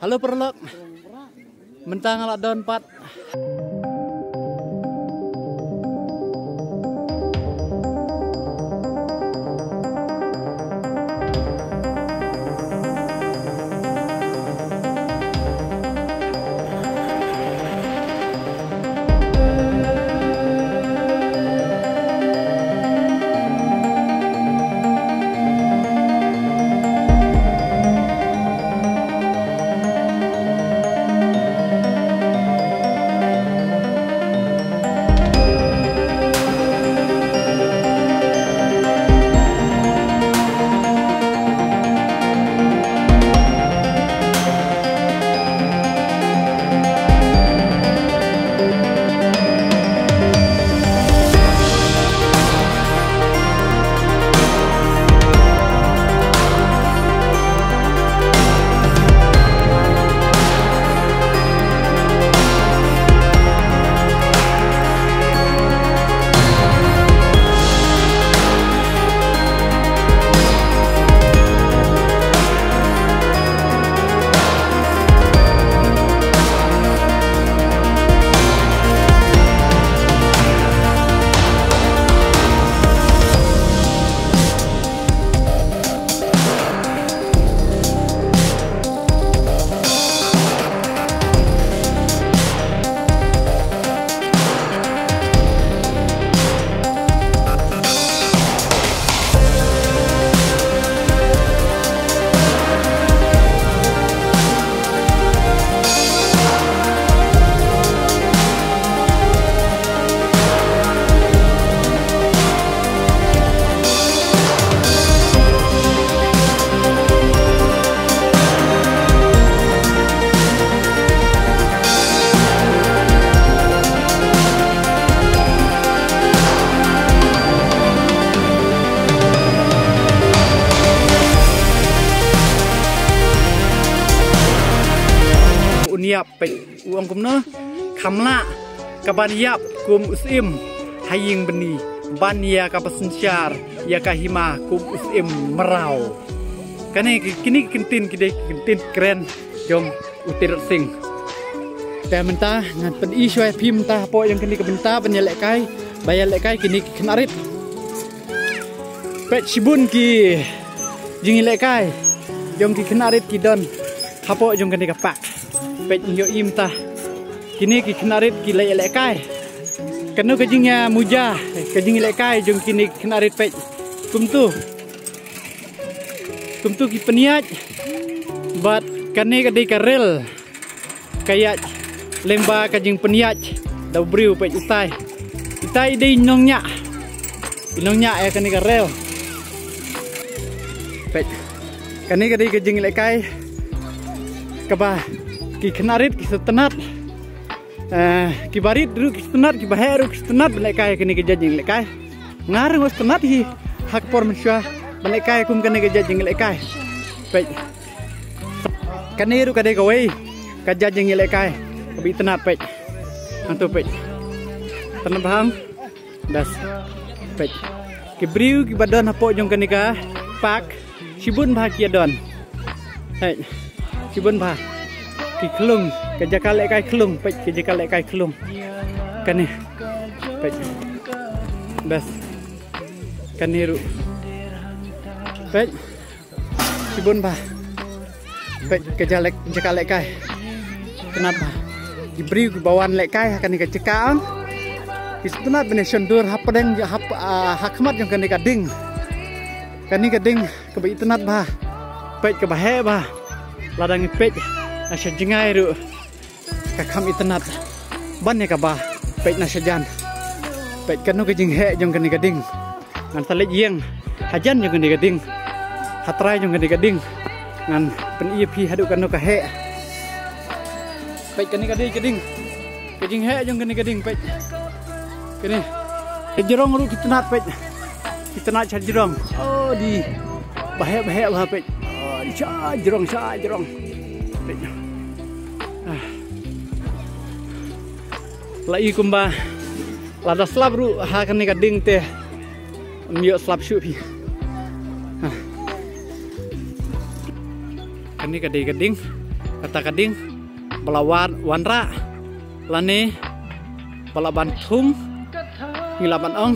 Halo perlok. Mentang alak daun 4. Uniap pek uang kumno kamla kaban yap kum usim haying beni ban ya kapasensyar ya kahima kum usim merau kane kini kentin kide kentin keren jom utir singแต่mentah ngan pen i shoi pi mentah po yang kini ke benta penyelek kai bayar lek kai kini kenarit pet shibun ki jingi lek kai jom ki kenarit ki don hapo jom kini ke pak pet nyo im tah kini ki kenarit ki lek kai kanu kejingnya muja kejing lek kai jong kini kenarit pet kumtu ki peniat bat kane kadai karel kayak lemba kajing peniat dau briu pet itai dei inongnya ya kane karel pet kane kadai kejing lek kai kaba ki kenarit ki setenat ki barit dulu ki setenat ki baheru ki setenat belek kai kini ke jajing lek kai ngareng was setenat hi hak por mensya belek kai kum kene ke jajing lek kai pet kaniru kadai kawai ka jajing lek kai kabi tenat pet antu pet tenat paham das pet ki briu ki badan hapo jong kene ka pak sibun bah ki don hey sibun bah ki kelung ke jakal lek kai kelung pet ke jakal lek kai kelung kani pet bas kaniru pet sibun ba pet ke jakal lek kai kenapa diberi ke bawan lek kai kani ke cekaang istunat bene sondur hapadeng hakmat yang kani kading ke itnat ba pet ke bahe ba ladang pet nasa jengai ru kakam itnat ban ya kabah pet nasa jan pet kanu ke jinghe jong kani gading ngan sale yeng hajan jong kani gading hatrai jong kani gading ngan pen ip hadu kanu ka he pet kani gading ke jinghe jong kani gading pet kene jerong ru kitnat pet kitnat char jerong oh di bahe bah pet oh di cha jerong pet lai kumba lada slab ru ha kan ni kading te mio slab shu pi kan ni kading kata kading balawan wanra lani balaban thum ngilaban ong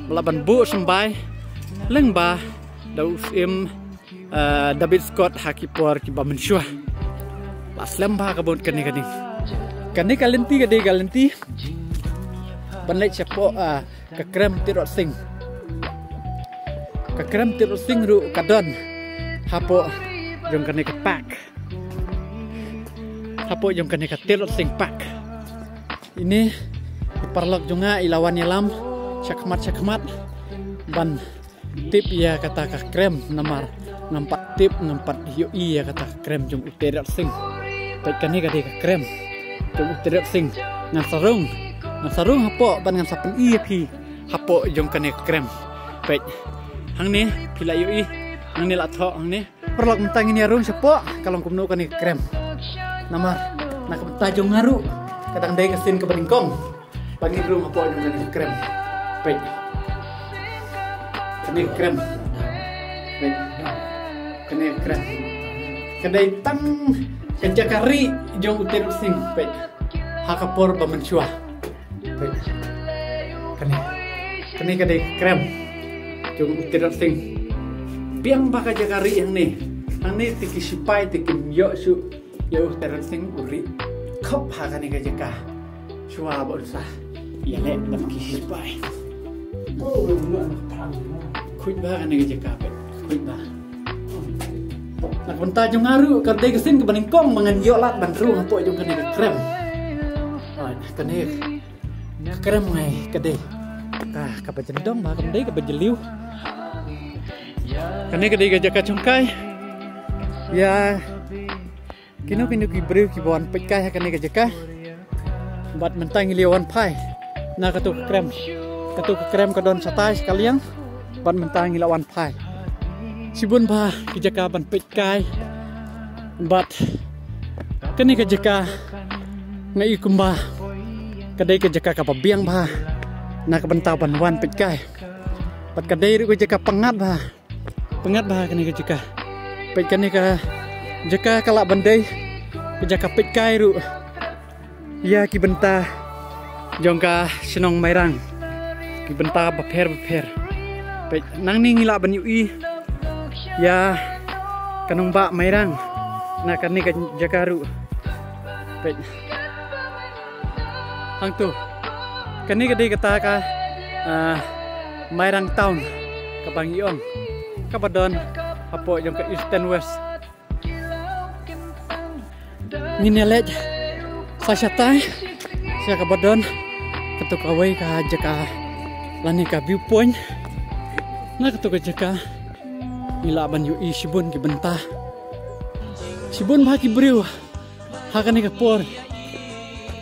balaban bu sembai lengba daus im David Scott hakipor ki bamensyua pas lembah kabut kani kalenti banlai cepo ke krem tirot sing ru kadon hapo jong kani ke pak hapo jong kani ke tirot sing pak ini diperlok juga ilawan yalam cakmat ban tip ya kata ke krem nomor 4 tip 4 yoi ya kata krem jong tirot sing baik kani ke krem jong tirot sing ngan sarung hapo ban ngan sapen pi hapo jong kani krem baik hang ni pila yoi hang ni la tho hang ni perlok mentang ini arung sepo kalau kumno kani krem nomor nak tajong ngaru kadang dai kesin ke beringkong bagi rum hapo jong kani krem baik kani krem baik kani krem kedai tang kejakari jong utir sing baik hakapor bamensyua baik kani kedai krem jong utir sing biang baka jakari yang ni tiki sipai tiki yo su yo utir sing uri kop hakani ke jaka shua bolsa ya le baki sipai kuit ba kani ke jaka kuit ba nak benta jong ngaru kadai kesin ke beningkong mangan yo lat bandru hapo jong kani krem kani krem ngai kadai kapajendong ba kadai kapajeliu kani kadai ke jaka congkai ya kino kibreu ki bawan pekai kani ke jaka bat mentang liawan pai na katu krem kadon satai sekalian bat mentang liawan pai sibun ba ki jaka ban pekai bat kani ke jaka ngai kumba kadai ke jaka kapabiang ba na kabenta ban wan pekai bat kadai ru ke jaka pengat ba kani ke jaka kani ke jaka kalak bandai ke jaka pekai ru ya ki benta jongka senong mairang ki benta baper pek nang ni ngila ban yui ya kanong ba mairang na kani ka jakaru pek hang tu kani ka dei kata ka mairang town ka bangion ka badon apo jongka eastern west nginelej sasatai sia kabadon ketuk away ka jaka lani ka viewpoint na ketuk jaka nilaban yu isibun ki benta sibun ba ki briu hakane ka por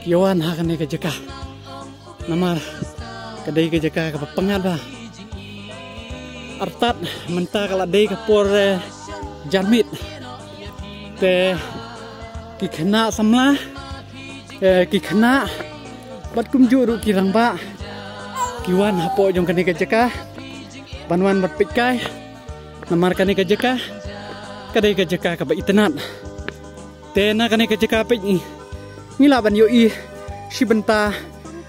kiwan hakane ka jaka namar kadai ka jaka ka pengat ba artat menta kala dei ka por jarmit te ki khana samla ki khana bat kumju ru kirang ba kiwan hapo jong kani ka jaka banwan bat pikai namar kani ka jaka kadai ka jaka ka ba itnat te na kani ka jaka pe ngila ban yoi si benta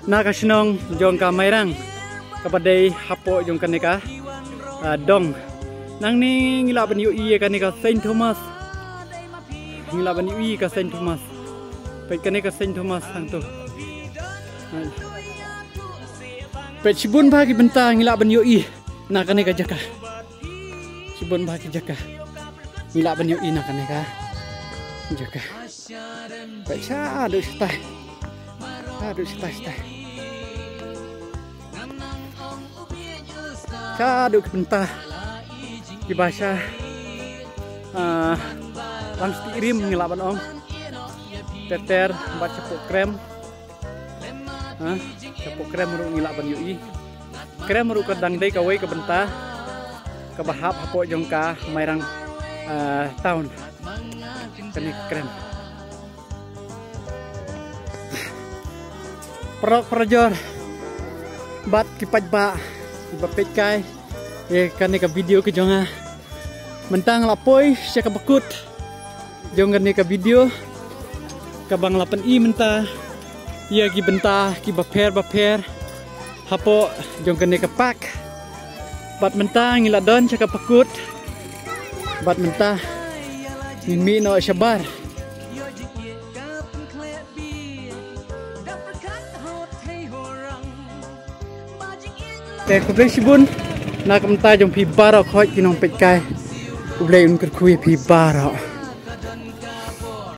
na ka sinong jong ka mairang ka badai hapo jong kani ka dong nang ni ngila ban yoi kani ka Saint Thomas ngila ban yoi ka Saint Thomas pek kani ka Saint Thomas sang tu pek sibun bagi benta ngila ban yoi na kani ka jaka sibun bagi jaka ngila ban yoi na kani ka jaka pek sa adu stai sa adu benta di bahasa langsung irim ngila ban ong teter bat cepuk krem cepuk krem ru ngila ban yui krem ru kadang dei kawai ke benta ke bahap hapo jongka mairang tahun kani krem projor bat kipaj ba bapet kai kani ka video ke jonga mentang lapoi sia ka bekut Jong gani ka video kabang 8i mentah ia gi bentah ki baper hapo jong gani ka pak bat mentah ngila don cakap pakut bat mentah ngimi no syabarแต่คุณเรื่องชิบุนนักมันตายจงพีบาร์เราคอยกินน้องเป็ดไก่อุเบลอุ่นกระคุยพีบาร์เรา